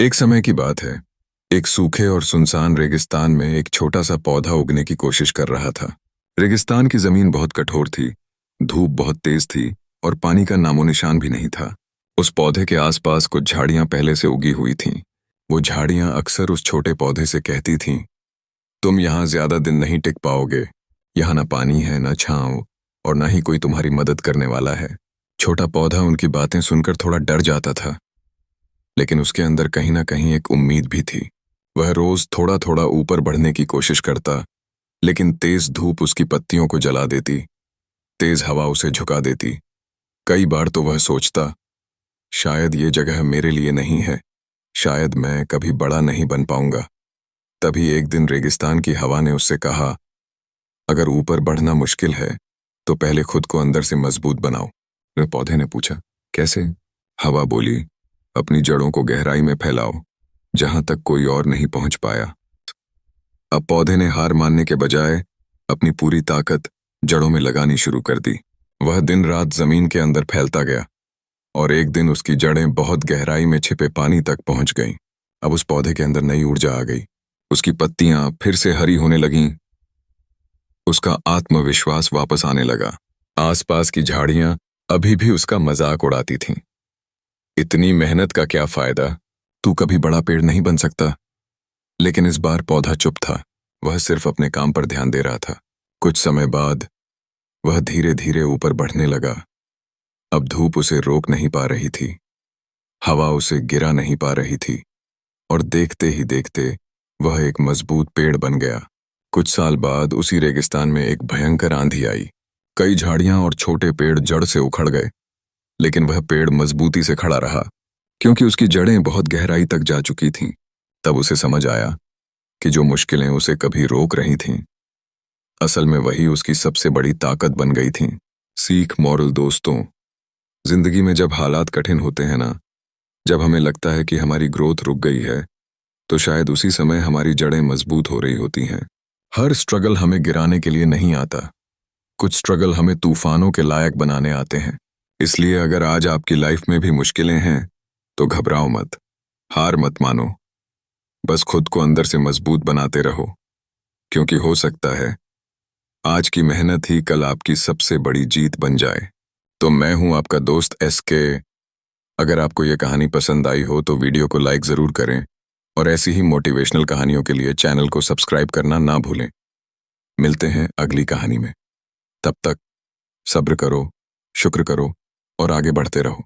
एक समय की बात है। एक सूखे और सुनसान रेगिस्तान में एक छोटा सा पौधा उगने की कोशिश कर रहा था। रेगिस्तान की जमीन बहुत कठोर थी, धूप बहुत तेज थी और पानी का नामोनिशान भी नहीं था। उस पौधे के आसपास कुछ झाड़ियां पहले से उगी हुई थीं। वो झाड़ियां अक्सर उस छोटे पौधे से कहती थीं, तुम यहाँ ज्यादा दिन नहीं टिक पाओगे। यहाँ न पानी है, न छांव और न ही कोई तुम्हारी मदद करने वाला है। छोटा पौधा उनकी बातें सुनकर थोड़ा डर जाता था, लेकिन उसके अंदर कहीं ना कहीं एक उम्मीद भी थी। वह रोज थोड़ा थोड़ा ऊपर बढ़ने की कोशिश करता, लेकिन तेज धूप उसकी पत्तियों को जला देती, तेज हवा उसे झुका देती। कई बार तो वह सोचता, शायद ये जगह मेरे लिए नहीं है, शायद मैं कभी बड़ा नहीं बन पाऊंगा। तभी एक दिन रेगिस्तान की हवा ने उससे कहा, अगर ऊपर बढ़ना मुश्किल है तो पहले खुद को अंदर से मजबूत बनाओ। वह पौधे ने पूछा, कैसे? हवा बोली, अपनी जड़ों को गहराई में फैलाओ, जहां तक कोई और नहीं पहुंच पाया। अब पौधे ने हार मानने के बजाय अपनी पूरी ताकत जड़ों में लगानी शुरू कर दी। वह दिन रात जमीन के अंदर फैलता गया और एक दिन उसकी जड़ें बहुत गहराई में छिपे पानी तक पहुंच गईं। अब उस पौधे के अंदर नई ऊर्जा आ गई, उसकी पत्तियां फिर से हरी होने लगीं, उसका आत्मविश्वास वापस आने लगा। आसपास की झाड़ियां अभी भी उसका मजाक उड़ाती थीं, इतनी मेहनत का क्या फायदा, तू कभी बड़ा पेड़ नहीं बन सकता। लेकिन इस बार पौधा चुप था, वह सिर्फ अपने काम पर ध्यान दे रहा था। कुछ समय बाद वह धीरे धीरे ऊपर बढ़ने लगा। अब धूप उसे रोक नहीं पा रही थी, हवा उसे गिरा नहीं पा रही थी और देखते ही देखते वह एक मजबूत पेड़ बन गया। कुछ साल बाद उसी रेगिस्तान में एक भयंकर आंधी आई। कई झाड़ियां और छोटे पेड़ जड़ से उखड़ गए, लेकिन वह पेड़ मजबूती से खड़ा रहा, क्योंकि उसकी जड़ें बहुत गहराई तक जा चुकी थीं। तब उसे समझ आया कि जो मुश्किलें उसे कभी रोक रही थीं, असल में वही उसकी सबसे बड़ी ताकत बन गई थीं। सीख मॉरल दोस्तों, जिंदगी में जब हालात कठिन होते हैं ना, जब हमें लगता है कि हमारी ग्रोथ रुक गई है, तो शायद उसी समय हमारी जड़ें मजबूत हो रही होती हैं। हर स्ट्रगल हमें गिराने के लिए नहीं आता, कुछ स्ट्रगल हमें तूफानों के लायक बनाने आते हैं। इसलिए अगर आज आपकी लाइफ में भी मुश्किलें हैं, तो घबराओ मत, हार मत मानो, बस खुद को अंदर से मजबूत बनाते रहो, क्योंकि हो सकता है आज की मेहनत ही कल आपकी सबसे बड़ी जीत बन जाए। तो मैं हूं आपका दोस्त SK। अगर आपको ये कहानी पसंद आई हो तो वीडियो को लाइक ज़रूर करें और ऐसी ही मोटिवेशनल कहानियों के लिए चैनल को सब्सक्राइब करना ना भूलें। मिलते हैं अगली कहानी में, तब तक सब्र करो, शुक्र करो और आगे बढ़ते रहो।